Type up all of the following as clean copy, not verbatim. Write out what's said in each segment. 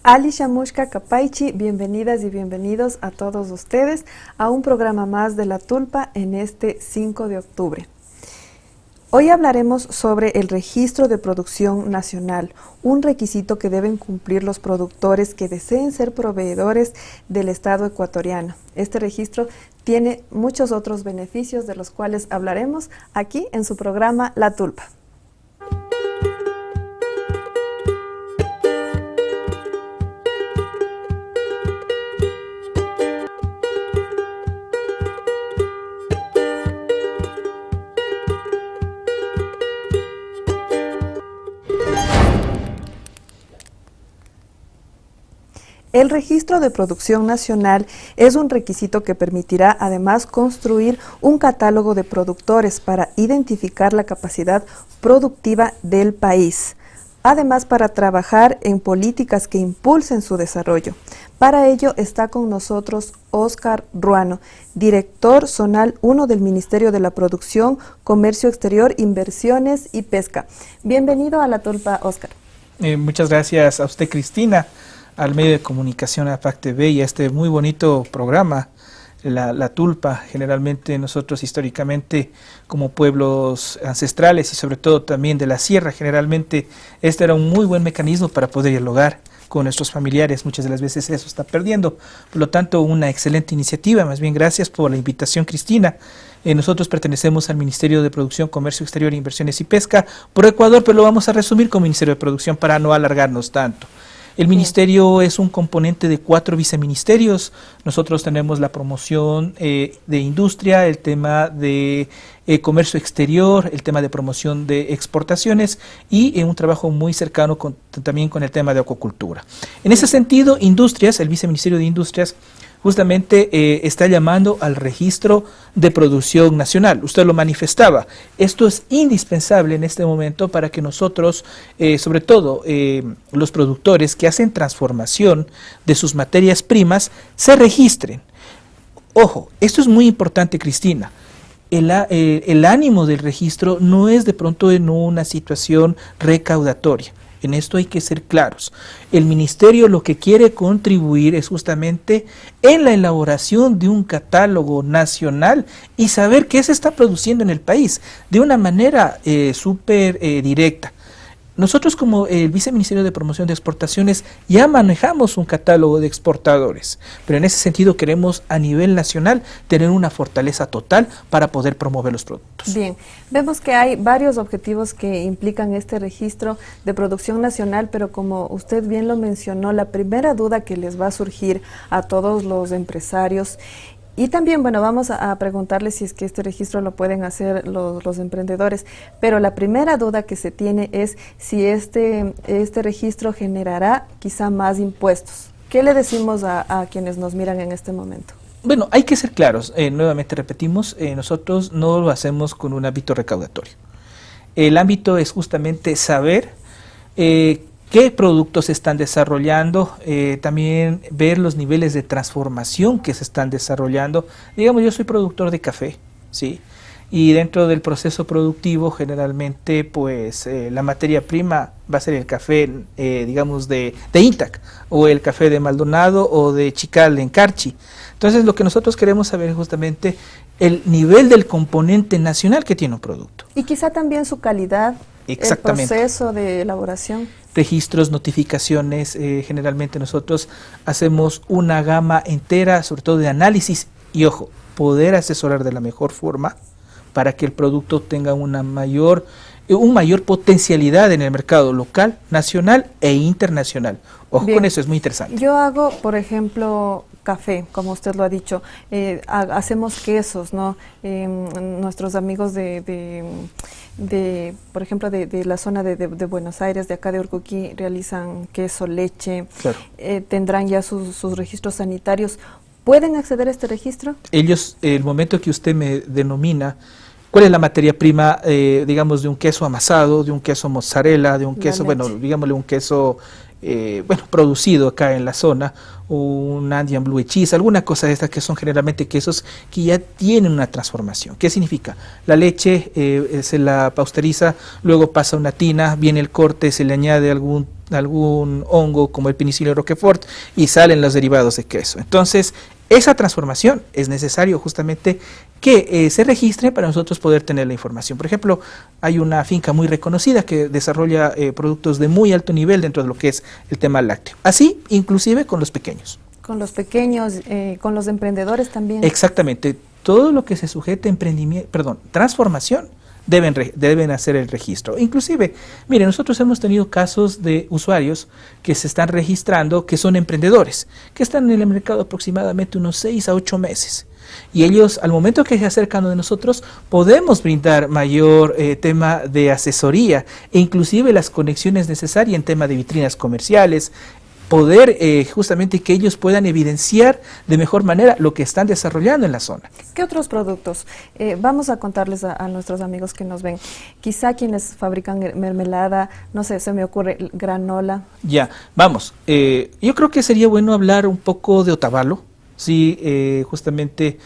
Ali Shamushka Kapaichi, bienvenidas y bienvenidos a todos ustedes a un programa más de La Tulpa en este 5 de octubre. Hoy hablaremos sobre el registro de producción nacional, un requisito que deben cumplir los productores que deseen ser proveedores del Estado ecuatoriano. Este registro tiene muchos otros beneficios de los cuales hablaremos aquí en su programa La Tulpa. El registro de producción nacional es un requisito que permitirá además construir un catálogo de productores para identificar la capacidad productiva del país. Además, para trabajar en políticas que impulsen su desarrollo. Para ello está con nosotros Óscar Ruano, director zonal 1 del Ministerio de la Producción, Comercio Exterior, Inversiones y Pesca. Bienvenido a La Tulpa, Óscar. Muchas gracias a usted, Cristina, al medio de comunicación APAC TV y a este muy bonito programa, la Tulpa. Generalmente nosotros históricamente como pueblos ancestrales y sobre todo también de la sierra, generalmente este era un muy buen mecanismo para poder dialogar con nuestros familiares. Muchas de las veces eso está perdiendo, por lo tanto una excelente iniciativa. Más bien gracias por la invitación, Cristina. Nosotros pertenecemos al Ministerio de Producción, Comercio Exterior, Inversiones y Pesca por Ecuador, pero lo vamos a resumir como Ministerio de Producción para no alargarnos tanto. El ministerio es un componente de 4 viceministerios. Nosotros tenemos la promoción de industria, el tema de comercio exterior, el tema de promoción de exportaciones y un trabajo muy cercano también con el tema de acuacultura. En ese sentido, Industrias, el viceministerio de Industrias, justamente está llamando al registro de producción nacional. Usted lo manifestaba. Esto es indispensable en este momento para que nosotros, sobre todo los productores que hacen transformación de sus materias primas, se registren. Ojo, esto es muy importante, Cristina. El ánimo del registro no es de pronto en una situación recaudatoria. En esto hay que ser claros. El ministerio lo que quiere contribuir es justamente en la elaboración de un catálogo nacional y saber qué se está produciendo en el país de una manera súper directa. Nosotros como el Viceministerio de Promoción de Exportaciones ya manejamos un catálogo de exportadores, pero en ese sentido queremos a nivel nacional tener una fortaleza total para poder promover los productos. Bien, vemos que hay varios objetivos que implican este registro de producción nacional, pero como usted bien lo mencionó, la primera duda que les va a surgir a todos los empresarios y también, bueno, vamos a preguntarles si es que este registro lo pueden hacer los emprendedores, pero la primera duda que se tiene es si este registro generará quizá más impuestos. ¿Qué le decimos a quienes nos miran en este momento? Bueno, hay que ser claros, nuevamente repetimos, nosotros no lo hacemos con un ámbito recaudatorio. El ámbito es justamente saber qué productos se están desarrollando, también ver los niveles de transformación que se están desarrollando. Digamos, yo soy productor de café, ¿sí? Y dentro del proceso productivo generalmente pues la materia prima va a ser el café, digamos, de Intac, o el café de Maldonado o de Chical en Carchi. Entonces lo que nosotros queremos saber es justamente el nivel del componente nacional que tiene un producto. Y quizá también su calidad, el proceso de elaboración. Registros, notificaciones, generalmente nosotros hacemos una gama entera, sobre todo de análisis y, ojo, poder asesorar de la mejor forma para que el producto tenga una mayor potencialidad en el mercado local, nacional e internacional. Ojo. Bien. Con eso es muy interesante. Yo hago, por ejemplo, café, como usted lo ha dicho, hacemos quesos, ¿no? Nuestros amigos por ejemplo, de la zona de Buenos Aires, de acá de Urcuquí, realizan queso, leche, claro. Tendrán ya sus registros sanitarios. ¿Pueden acceder a este registro? Ellos, el momento que usted me denomina, ¿cuál es la materia prima, digamos, de un queso amasado, de un queso mozzarella, de un queso, bueno, digámosle un queso producido acá en la zona, un Andean Blue Cheese, alguna cosa de estas que son generalmente quesos que ya tienen una transformación. ¿Qué significa? La leche se la pasteuriza, luego pasa a una tina, viene el corte, se le añade algún hongo como el Penicillium roquefort y salen los derivados de queso. Entonces, esa transformación es necesario justamente que se registre para nosotros poder tener la información. Por ejemplo, hay una finca muy reconocida que desarrolla productos de muy alto nivel dentro de lo que es el tema lácteo. Así, inclusive con los pequeños. Con los pequeños, con los emprendedores también. Exactamente. Todo lo que se sujete a transformación, deben hacer el registro. Inclusive, mire, nosotros hemos tenido casos de usuarios que se están registrando, que son emprendedores, que están en el mercado aproximadamente unos 6 a 8 meses. Y ellos, al momento que se acercan de nosotros, podemos brindar mayor tema de asesoría e inclusive las conexiones necesarias en tema de vitrinas comerciales, poder justamente que ellos puedan evidenciar de mejor manera lo que están desarrollando en la zona. ¿Qué otros productos? Vamos a contarles a nuestros amigos que nos ven. Quizá quienes fabrican mermelada, no sé, se me ocurre granola. Ya, vamos. Yo creo que sería bueno hablar un poco de Otavalo. Sí, justamente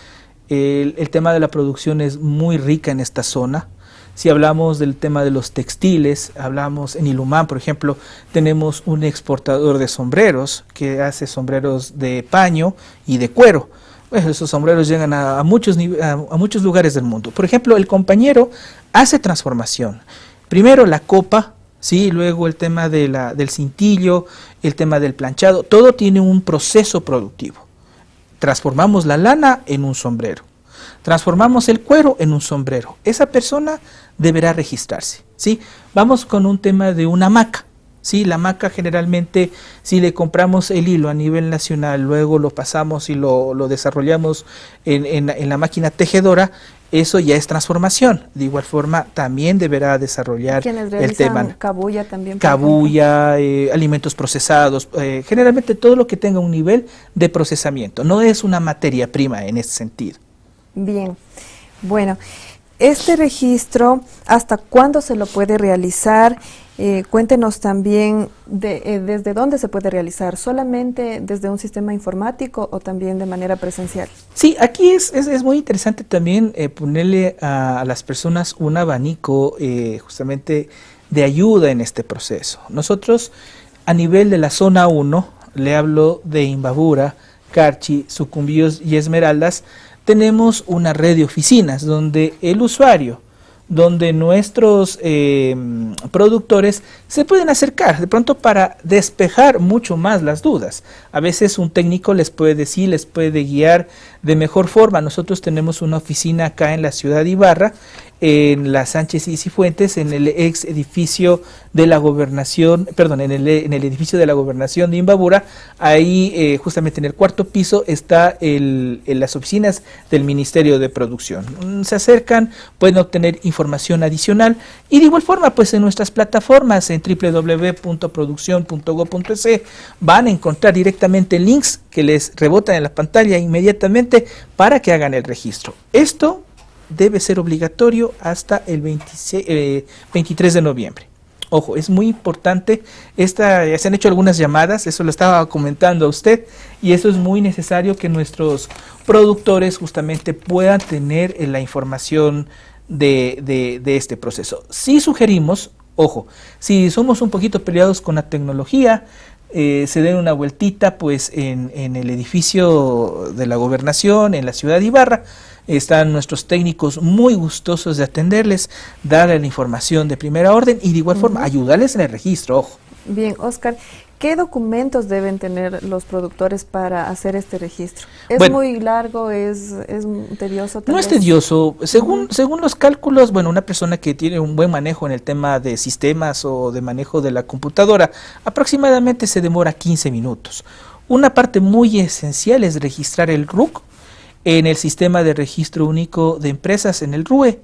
el tema de la producción es muy rica en esta zona. Si hablamos del tema de los textiles, hablamos en Ilumán, por ejemplo, tenemos un exportador de sombreros que hace sombreros de paño y de cuero. Bueno, esos sombreros llegan a muchos lugares del mundo. Por ejemplo, el compañero hace transformación. Primero la copa, ¿sí? Luego el tema del cintillo, el tema del planchado. Todo tiene un proceso productivo. Transformamos la lana en un sombrero. Transformamos el cuero en un sombrero. Esa persona deberá registrarse, ¿sí? Vamos con un tema de una hamaca, ¿sí? La hamaca generalmente, si le compramos el hilo a nivel nacional, luego lo pasamos y lo desarrollamos en la máquina tejedora, eso ya es transformación. De igual forma, también deberá desarrollar el tema. Cabuya también. Cabuya, alimentos procesados, generalmente todo lo que tenga un nivel de procesamiento. No es una materia prima en ese sentido. Bien, bueno, este registro, ¿hasta cuándo se lo puede realizar? Cuéntenos también desde dónde se puede realizar, ¿solamente desde un sistema informático o también de manera presencial? Sí, aquí es muy interesante también ponerle a las personas un abanico justamente de ayuda en este proceso. Nosotros, a nivel de la zona 1, le hablo de Imbabura, Carchi, Sucumbíos y Esmeraldas, tenemos una red de oficinas donde el usuario, donde nuestros productores se pueden acercar de pronto para despejar mucho más las dudas. A veces un técnico les puede decir, les puede guiar de mejor forma. Nosotros tenemos una oficina acá en la ciudad de Ibarra, en la Sánchez y Cifuentes, en el ex edificio de la gobernación, perdón, en el edificio de la gobernación de Imbabura. Ahí justamente en el 4º piso está las oficinas del Ministerio de Producción. Se acercan, pueden obtener información adicional y de igual forma pues en nuestras plataformas en www.produccion.go.es van a encontrar directamente links que les rebotan en la pantalla inmediatamente para que hagan el registro. Esto debe ser obligatorio hasta el 23 de noviembre. Ojo, es muy importante, ya se han hecho algunas llamadas, eso lo estaba comentando a usted, y eso es muy necesario que nuestros productores justamente puedan tener la información de este proceso. Sí sugerimos, ojo, si somos un poquito peleados con la tecnología, se den una vueltita pues en el edificio de la gobernación, en la ciudad de Ibarra. Están nuestros técnicos muy gustosos de atenderles, darles la información de primera orden y de igual forma ayudarles en el registro, ojo. Bien, Oscar, ¿qué documentos deben tener los productores para hacer este registro? ¿Es muy largo? ¿Es tedioso? No es tedioso. Según los cálculos, bueno, una persona que tiene un buen manejo en el tema de sistemas o de manejo de la computadora, aproximadamente se demora 15 minutos. Una parte muy esencial es registrar el RUC en el sistema de registro único de empresas, en el RUE,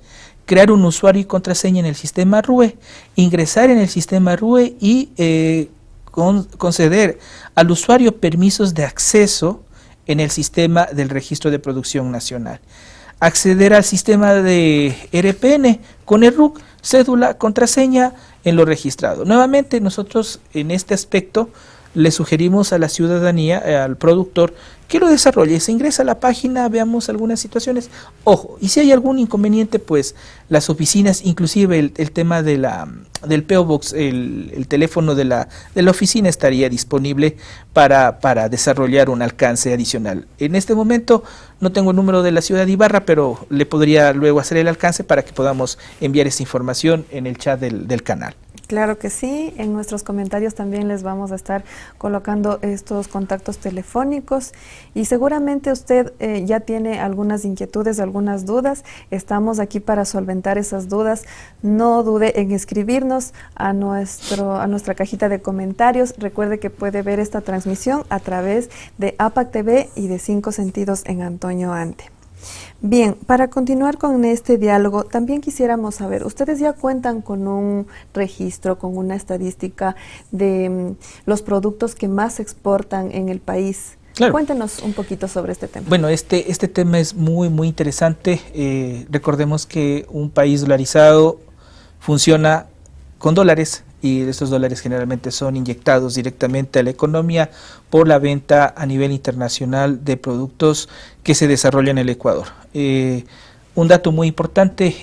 crear un usuario y contraseña en el sistema RUE, ingresar en el sistema RUE y conceder al usuario permisos de acceso en el sistema del registro de producción nacional. Acceder al sistema de RPN con el RUC, cédula, contraseña en lo registrado. Nuevamente, nosotros en este aspecto le sugerimos a la ciudadanía, al productor, que lo desarrolle. Se ingresa a la página, veamos algunas situaciones. Ojo, y si hay algún inconveniente, pues las oficinas, inclusive el tema de del P.O. Box, el teléfono de la oficina estaría disponible para desarrollar un alcance adicional. En este momento no tengo el número de la ciudad de Ibarra, pero le podría luego hacer el alcance para que podamos enviar esa información en el chat del canal. Claro que sí, en nuestros comentarios también les vamos a estar colocando estos contactos telefónicos y seguramente usted ya tiene algunas inquietudes, algunas dudas. Estamos aquí para solventar esas dudas. No dude en escribirnos a nuestra cajita de comentarios. Recuerde que puede ver esta transmisión a través de APAC TV y de 5 Sentidos en Antonio Ante. Bien, para continuar con este diálogo, también quisiéramos saber, ustedes ya cuentan con un registro, con una estadística de los productos que más se exportan en el país. Claro. Cuéntenos un poquito sobre este tema. Bueno, este tema es muy interesante. Recordemos que un país dolarizado funciona con dólares, y estos dólares generalmente son inyectados directamente a la economía por la venta a nivel internacional de productos que se desarrollan en el Ecuador. Un dato muy importante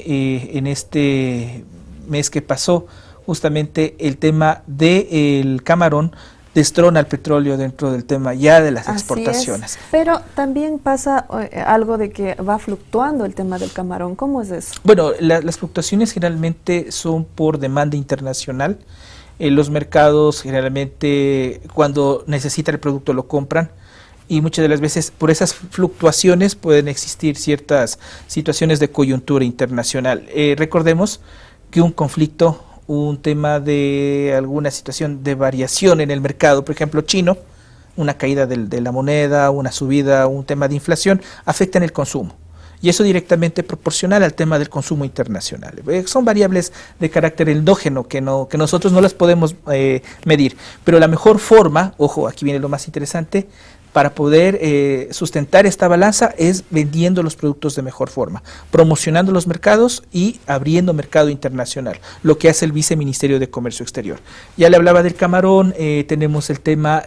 en este mes que pasó, justamente el tema del camarón destrona el petróleo dentro del tema ya de las exportaciones. Pero también pasa algo de que va fluctuando el tema del camarón. ¿Cómo es eso? Bueno, las fluctuaciones generalmente son por demanda internacional. Los mercados generalmente cuando necesitan el producto lo compran, y muchas de las veces por esas fluctuaciones pueden existir ciertas situaciones de coyuntura internacional. Recordemos que un conflicto, un tema de alguna situación de variación en el mercado, por ejemplo chino, una caída de la moneda, una subida, un tema de inflación, afecta en el consumo. Y eso directamente proporcional al tema del consumo internacional. Son variables de carácter endógeno que nosotros no las podemos medir. Pero la mejor forma, ojo, aquí viene lo más interesante, para poder sustentar esta balanza es vendiendo los productos de mejor forma, promocionando los mercados y abriendo mercado internacional, lo que hace el Viceministerio de Comercio Exterior. Ya le hablaba del camarón, tenemos el tema,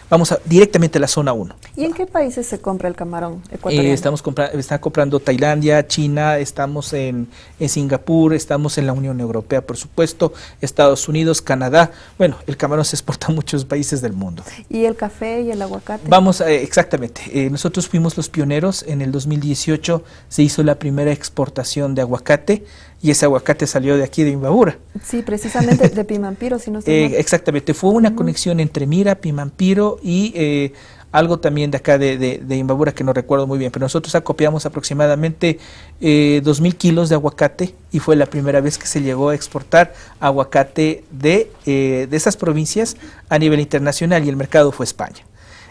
vamos directamente a la zona 1. ¿Y en qué países se compra el camarón ecuatoriano? Está comprando Tailandia, China, estamos en Singapur, estamos en la Unión Europea, por supuesto, Estados Unidos, Canadá. Bueno, el camarón se exporta a muchos países del mundo. ¿Y el café y el aguacate? Exactamente. Nosotros fuimos los pioneros. En el 2018 se hizo la primera exportación de aguacate, y ese aguacate salió de aquí de Imbabura. Sí, precisamente de Pimampiro, si no estoy mal. Exactamente, fue una conexión entre Mira, Pimampiro y algo también de acá de Imbabura que no recuerdo muy bien, pero nosotros acopiamos aproximadamente 2.000 kilos de aguacate, y fue la primera vez que se llegó a exportar aguacate de esas provincias a nivel internacional, y el mercado fue España.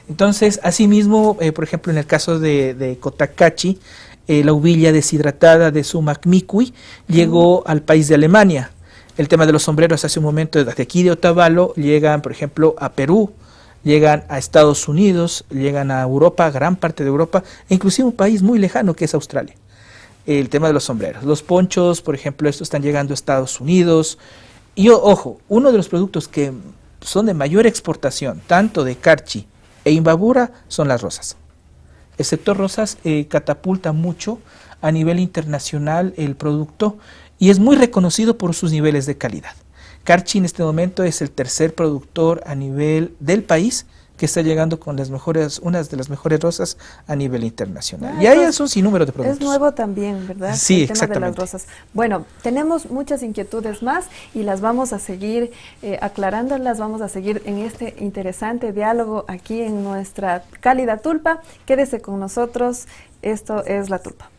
Entonces, asimismo, por ejemplo, en el caso de Cotacachi, la uvilla deshidratada de Sumac Micui llegó al país de Alemania. El tema de los sombreros hace un momento, desde aquí de Otavalo, llegan, por ejemplo, a Perú, llegan a Estados Unidos, llegan a Europa, gran parte de Europa, e inclusive un país muy lejano que es Australia. El tema de los sombreros. Los ponchos, por ejemplo, estos están llegando a Estados Unidos. Y ojo, uno de los productos que son de mayor exportación, tanto de Carchi e Imbabura, son las rosas. El sector rosas catapulta mucho a nivel internacional el producto, y es muy reconocido por sus niveles de calidad. Carchi en este momento es el tercer productor a nivel del país que está llegando con unas de las mejores rosas a nivel internacional. Y ahí es un sinnúmero de productos. Es nuevo también, ¿verdad? Sí, el tema exactamente. de las rosas. Bueno, tenemos muchas inquietudes más y las vamos a seguir aclarándolas, vamos a seguir en este interesante diálogo aquí en nuestra cálida tulpa. Quédese con nosotros, esto es La Tulpa.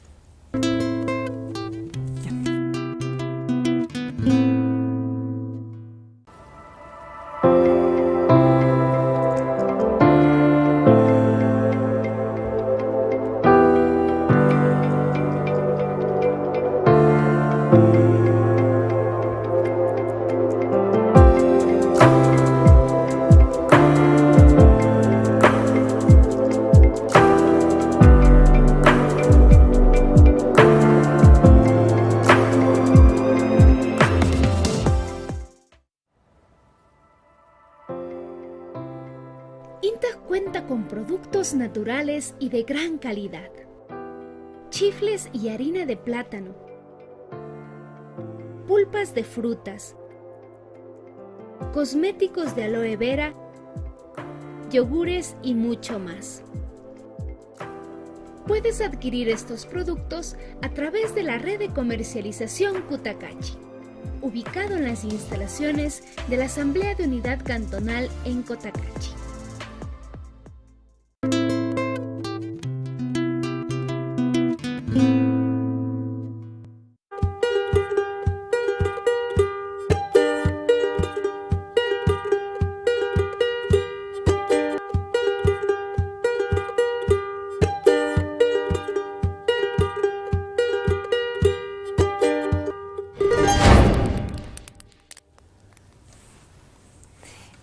productos naturales y de gran calidad, chifles y harina de plátano, pulpas de frutas, cosméticos de aloe vera, yogures y mucho más. Puedes adquirir estos productos a través de la red de comercialización Cutacachi, ubicado en las instalaciones de la Asamblea de Unidad Cantonal en Cotacachi.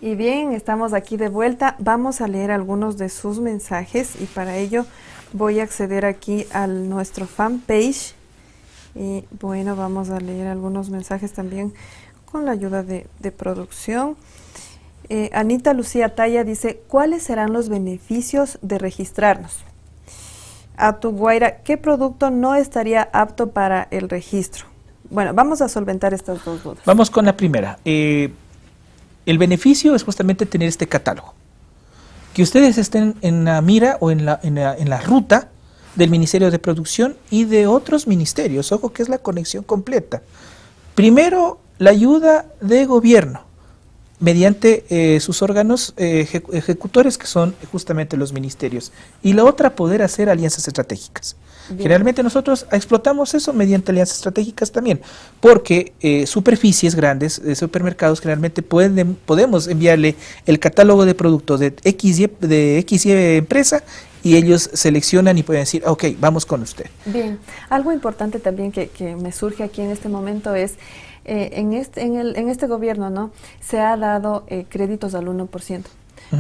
Y bien, estamos aquí de vuelta. Vamos a leer algunos de sus mensajes y para ello voy a acceder aquí a nuestro fanpage. Y bueno, vamos a leer algunos mensajes también con la ayuda de producción. Anita Lucía Talla dice, ¿cuáles serán los beneficios de registrarnos? Atu Guaira, ¿qué producto no estaría apto para el registro? Bueno, vamos a solventar estas dos dudas. Vamos con la primera. El beneficio es justamente tener este catálogo. Que ustedes estén en la mira o en la ruta del Ministerio de Producción y de otros ministerios. Ojo que es la conexión completa. Primero, la ayuda de gobierno mediante sus órganos ejecutores, que son justamente los ministerios. Y la otra, poder hacer alianzas estratégicas. Bien. Generalmente nosotros explotamos eso mediante alianzas estratégicas también, porque superficies grandes de supermercados generalmente podemos enviarle el catálogo de productos de XY empresa y ellos seleccionan y pueden decir, ok, vamos con usted. Bien, algo importante también que me surge aquí en este momento es, en este gobierno, ¿no?, se ha dado créditos al 1%.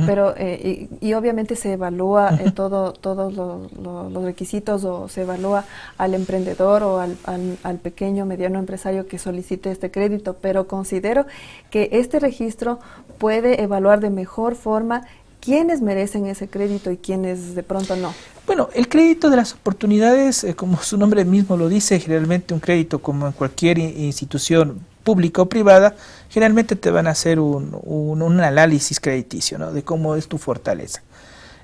Pero y obviamente se evalúa todos los requisitos, o se evalúa al emprendedor o al pequeño, mediano empresario que solicite este crédito, pero considero que este registro puede evaluar de mejor forma quiénes merecen ese crédito y quiénes de pronto no. Bueno, el crédito de las oportunidades, como su nombre mismo lo dice, generalmente un crédito, como en cualquier institución pública o privada, generalmente te van a hacer un análisis crediticio, ¿no?, de cómo es tu fortaleza.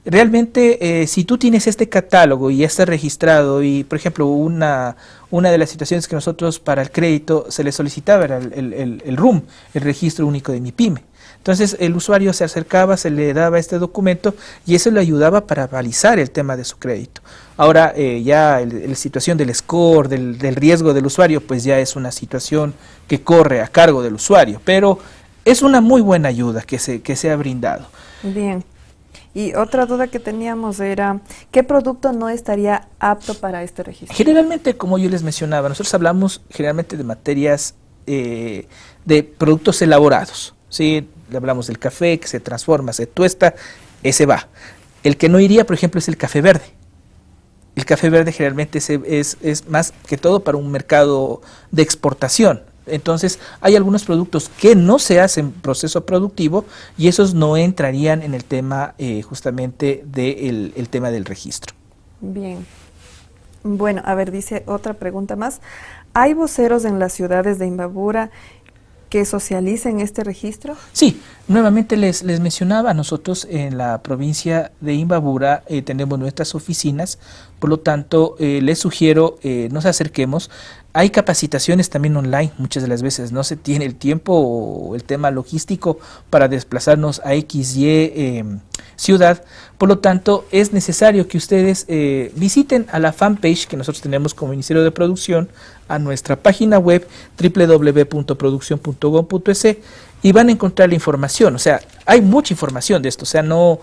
Realmente, si tú tienes este catálogo y ya está registrado, y por ejemplo, una de las situaciones que nosotros para el crédito se le solicitaba era el RUM, el Registro Único de MIPYME. Entonces el usuario se acercaba, se le daba este documento y eso le ayudaba para balizar el tema de su crédito. Ahora ya la situación del score, del riesgo del usuario, pues ya es una situación que corre a cargo del usuario, pero es una muy buena ayuda que se ha brindado. Bien. Y otra duda que teníamos era, ¿qué producto no estaría apto para este registro? Generalmente, como yo les mencionaba, nosotros hablamos generalmente de materias de productos elaborados, ¿sí? Hablamos del café que se transforma, se tuesta, ese va. El que no iría, por ejemplo, es el café verde. El café verde generalmente es más que todo para un mercado de exportación. Entonces, hay algunos productos que no se hacen proceso productivo y esos no entrarían en el tema justamente del tema del registro. Bien. Bueno, a ver, dice otra pregunta más. ¿Hay voceros en las ciudades de Imbabura que socialicen este registro? Sí, nuevamente les mencionaba, nosotros en la provincia de Imbabura tenemos nuestras oficinas, por lo tanto les sugiero nos acerquemos. Hay capacitaciones también online, muchas de las veces no se tiene el tiempo o el tema logístico para desplazarnos a XY ciudad, por lo tanto es necesario que ustedes visiten a la fanpage que nosotros tenemos como Ministerio de Producción, a nuestra página web www.produccion.gov.es y van a encontrar la información. O sea, hay mucha información de esto, o sea, no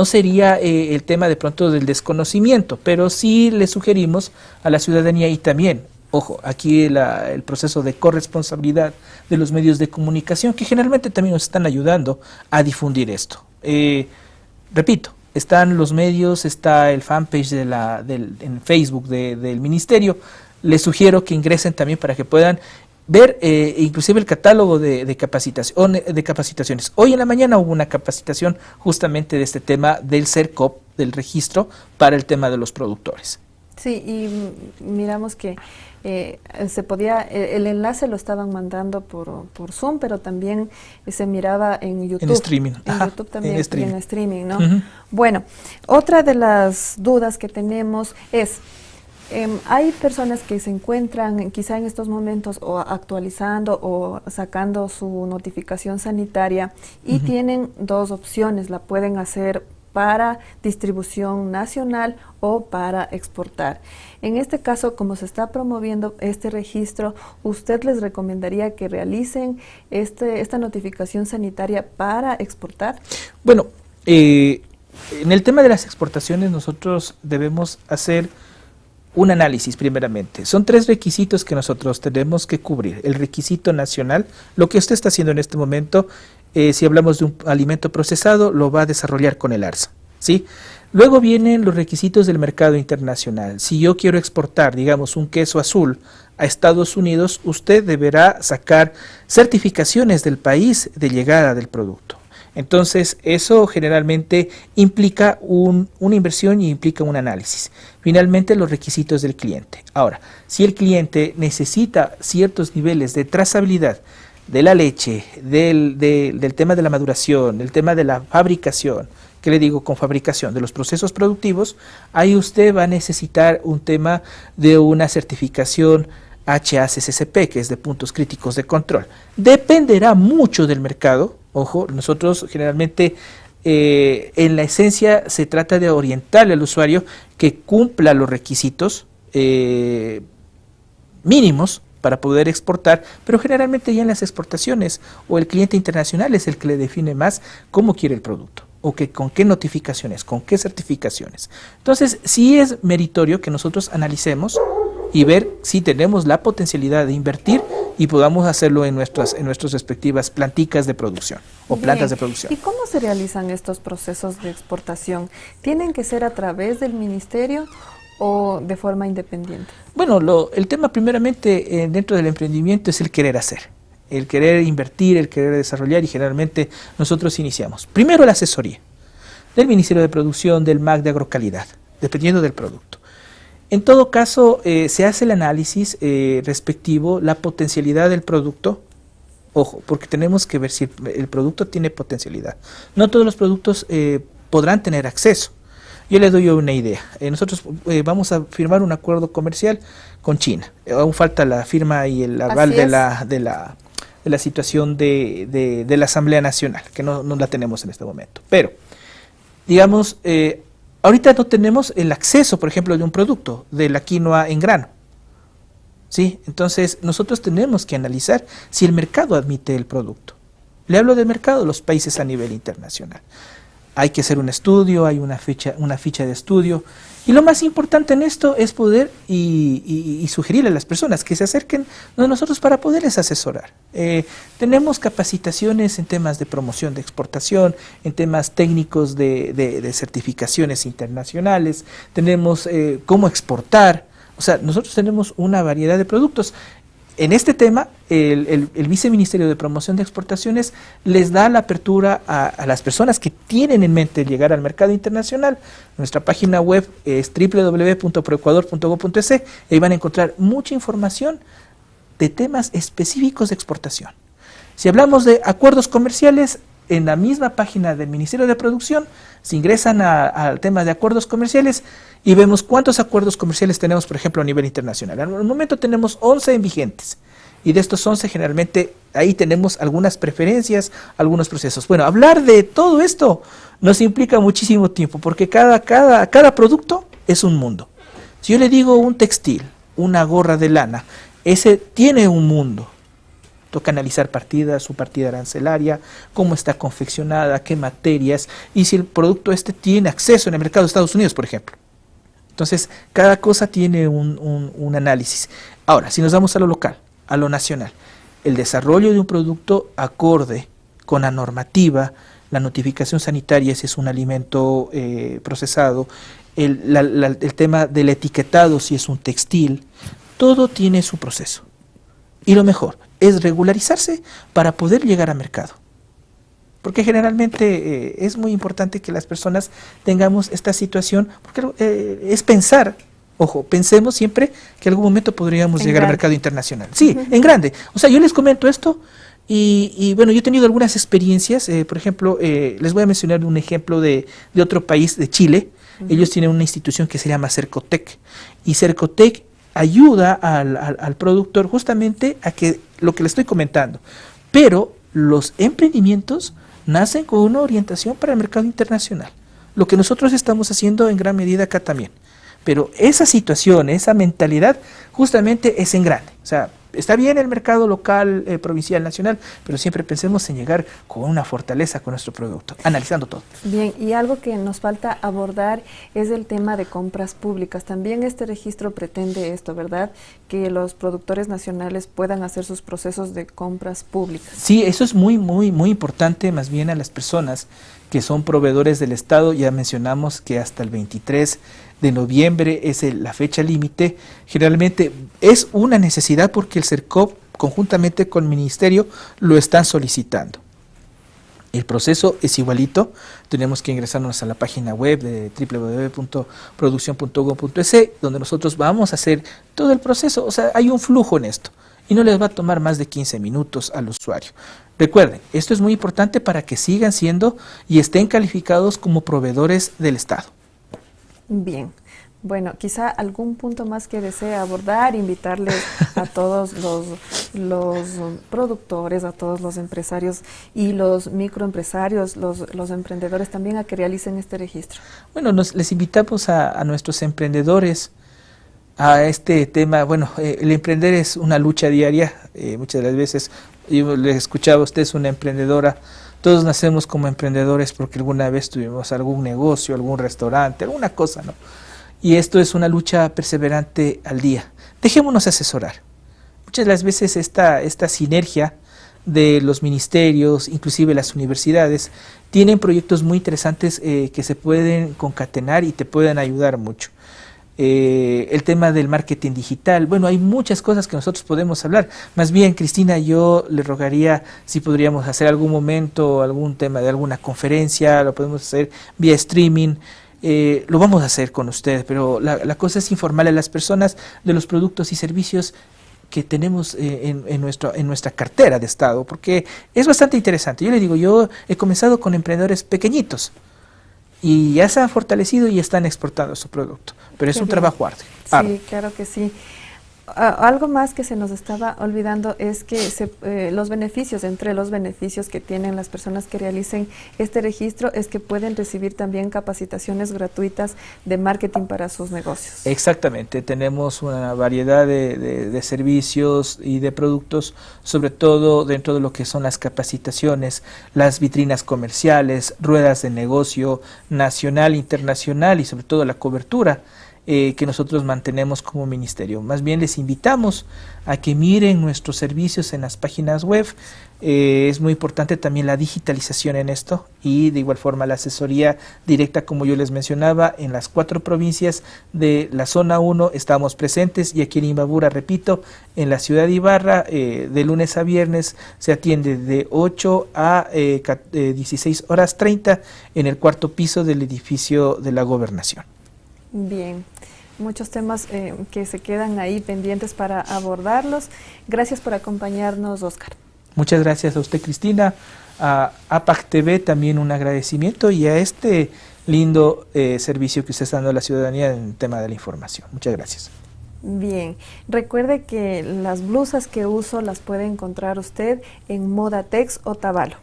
sería el tema de pronto del desconocimiento, pero sí le sugerimos a la ciudadanía y también, ojo, aquí el proceso de corresponsabilidad de los medios de comunicación que generalmente también nos están ayudando a difundir esto. Repito, están los medios, está el fanpage en Facebook del ministerio. Les sugiero que ingresen también para que puedan ver inclusive el catálogo de capacitaciones. Hoy en la mañana hubo una capacitación justamente de este tema del CERCOP, del registro, para el tema de los productores. Sí, y miramos que se podía, el enlace lo estaban mandando por Zoom, pero también se miraba en YouTube. En streaming. En YouTube también, en streaming. y en streaming, ¿no? Bueno, otra de las dudas que tenemos es, hay personas que se encuentran quizá en estos momentos o actualizando o sacando su notificación sanitaria y tienen dos opciones, la pueden hacer para distribución nacional o para exportar. En este caso, como se está promoviendo este registro, ¿usted les recomendaría que realicen esta notificación sanitaria para exportar? Bueno, en el tema de las exportaciones nosotros debemos hacer un análisis primeramente. Son 3 requisitos que nosotros tenemos que cubrir. El requisito nacional, lo que usted está haciendo en este momento, si hablamos de un alimento procesado, lo va a desarrollar con el ARSA, ¿sí? Luego vienen los requisitos del mercado internacional. Si yo quiero exportar, digamos, un queso azul a Estados Unidos, usted deberá sacar certificaciones del país de llegada del producto. Entonces, eso generalmente implica una inversión y implica un análisis. Finalmente, los requisitos del cliente. Ahora, si el cliente necesita ciertos niveles de trazabilidad de la leche, del tema de la maduración, del tema de la fabricación, ¿qué le digo con fabricación? De los procesos productivos, ahí usted va a necesitar un tema de una certificación HACCP, que es de puntos críticos de control. Dependerá mucho del mercado. Ojo, nosotros generalmente en la esencia se trata de orientarle al usuario que cumpla los requisitos mínimos para poder exportar, pero generalmente ya en las exportaciones o el cliente internacional es el que le define más cómo quiere el producto o con qué notificaciones, con qué certificaciones. Entonces, sí es meritorio que nosotros analicemos y ver si tenemos la potencialidad de invertir y podamos hacerlo en nuestras respectivas planticas de producción o plantas de producción. ¿Y cómo se realizan estos procesos de exportación? ¿Tienen que ser a través del ministerio o de forma independiente? Bueno, el tema primeramente dentro del emprendimiento es el querer hacer, el querer invertir, el querer desarrollar, y generalmente nosotros iniciamos. Primero la asesoría del Ministerio de Producción, del MAC de Agrocalidad, dependiendo del producto. En todo caso, se hace el análisis respectivo, la potencialidad del producto. Ojo, porque tenemos que ver si el producto tiene potencialidad. No todos los productos podrán tener acceso. Yo les doy una idea. Nosotros vamos a firmar un acuerdo comercial con China. Aún falta la firma y el aval de la situación de la Asamblea Nacional, que no la tenemos en este momento. Pero, digamos, ahorita no tenemos el acceso, por ejemplo, de un producto, de la quinoa en grano. ¿Sí? Entonces, nosotros tenemos que analizar si el mercado admite el producto. Le hablo del mercado de los países a nivel internacional. Hay que hacer un estudio, hay una ficha de estudio. Y lo más importante en esto es poder y sugerirle a las personas que se acerquen a nosotros para poderles asesorar. Tenemos capacitaciones en temas de promoción de exportación, en temas técnicos de certificaciones internacionales, tenemos cómo exportar. O sea, nosotros tenemos una variedad de productos. En este tema, el Viceministerio de Promoción de Exportaciones les da la apertura a las personas que tienen en mente llegar al mercado internacional. Nuestra página web es www.proecuador.go.es. Ahí van a encontrar mucha información de temas específicos de exportación. Si hablamos de acuerdos comerciales, en la misma página del Ministerio de Producción se ingresan al tema de acuerdos comerciales y vemos cuántos acuerdos comerciales tenemos, por ejemplo, a nivel internacional. Al momento tenemos 11 vigentes, y de estos 11 generalmente ahí tenemos algunas preferencias, algunos procesos. Bueno, hablar de todo esto nos implica muchísimo tiempo, porque cada producto es un mundo. Si yo le digo un textil, una gorra de lana, ese tiene un mundo. Toca analizar su partida arancelaria, cómo está confeccionada, qué materias, y si el producto tiene acceso en el mercado de Estados Unidos, por ejemplo. Entonces, cada cosa tiene un análisis. Ahora, si nos vamos a lo local, a lo nacional, el desarrollo de un producto acorde con la normativa, la notificación sanitaria si es un alimento procesado, el tema del etiquetado si es un textil, todo tiene su proceso. Y lo mejor es regularizarse para poder llegar al mercado. Porque generalmente es muy importante que las personas tengamos esta situación, porque es pensar, ojo, pensemos siempre que en algún momento podríamos llegar al mercado internacional. Sí, en grande. O sea, yo les comento esto y bueno, yo he tenido algunas experiencias, por ejemplo, les voy a mencionar un ejemplo de otro país, de Chile. Ellos tienen una institución que se llama Cercotec, y Cercotec ayuda al productor justamente a que lo que le estoy comentando, pero los emprendimientos nacen con una orientación para el mercado internacional, lo que nosotros estamos haciendo en gran medida acá también. Pero esa situación, esa mentalidad justamente es en grande. O sea, está bien el mercado local, provincial, nacional, pero siempre pensemos en llegar con una fortaleza con nuestro producto, analizando todo. Bien, y algo que nos falta abordar es el tema de compras públicas. También este registro pretende esto, ¿verdad? Que los productores nacionales puedan hacer sus procesos de compras públicas. Sí, eso es muy importante, más bien a las personas que son proveedores del Estado. Ya mencionamos que hasta el 23 de noviembre es la fecha límite. Generalmente es una necesidad porque el CERCOP conjuntamente con el Ministerio lo están solicitando. El proceso es igualito, tenemos que ingresarnos a la página web de www.produccion.gov.es, donde nosotros vamos a hacer todo el proceso. O sea, hay un flujo en esto y no les va a tomar más de 15 minutos al usuario. Recuerden, esto es muy importante para que sigan siendo y estén calificados como proveedores del Estado. Bien, bueno, quizá algún punto más que desee abordar, invitarles a todos los productores, a todos los empresarios y los microempresarios, los emprendedores también a que realicen este registro. Bueno, les invitamos a nuestros emprendedores a este tema. Bueno, el emprender es una lucha diaria. Muchas de las veces, yo les escuchaba, usted es una emprendedora. Todos nacemos como emprendedores porque alguna vez tuvimos algún negocio, algún restaurante, alguna cosa, ¿no? Y esto es una lucha perseverante al día. Dejémonos asesorar. Muchas de las veces esta sinergia de los ministerios, inclusive las universidades, tienen proyectos muy interesantes que se pueden concatenar y te pueden ayudar mucho. El tema del marketing digital, bueno, hay muchas cosas que nosotros podemos hablar. Más bien, Cristina, yo le rogaría si podríamos hacer algún momento, algún tema de alguna conferencia, lo podemos hacer vía streaming, lo vamos a hacer con usted, pero la cosa es informarle a las personas de los productos y servicios que tenemos en nuestra cartera de Estado, porque es bastante interesante. Yo le digo, yo he comenzado con emprendedores pequeñitos, y ya se han fortalecido y están exportando su producto, pero es un trabajo arduo. Sí, claro que sí. Algo más que se nos estaba olvidando es que los beneficios, entre los beneficios que tienen las personas que realicen este registro, es que pueden recibir también capacitaciones gratuitas de marketing para sus negocios. Exactamente, tenemos una variedad de servicios y de productos, sobre todo dentro de lo que son las capacitaciones, las vitrinas comerciales, ruedas de negocio nacional, internacional y sobre todo la cobertura que nosotros mantenemos como ministerio. Más bien les invitamos a que miren nuestros servicios en las páginas web. Es muy importante también la digitalización en esto y de igual forma la asesoría directa, como yo les mencionaba, en las 4 provincias de la zona 1 estamos presentes, y aquí en Imbabura, repito, en la ciudad de Ibarra, de lunes a viernes se atiende de 8 a 16:30 en el 4º piso del edificio de la Gobernación. Bien, muchos temas que se quedan ahí pendientes para abordarlos. Gracias por acompañarnos, Oscar. Muchas gracias a usted, Cristina, a APAC TV también un agradecimiento, y a este lindo servicio que usted está dando a la ciudadanía en el tema de la información. Muchas gracias. Bien, recuerde que las blusas que uso las puede encontrar usted en Modatex Otavalo.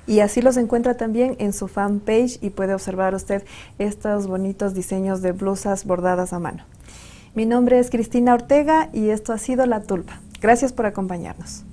Y así los encuentra también en su fanpage y puede observar usted estos bonitos diseños de blusas bordadas a mano. Mi nombre es Cristina Ortega y esto ha sido La Tulpa. Gracias por acompañarnos.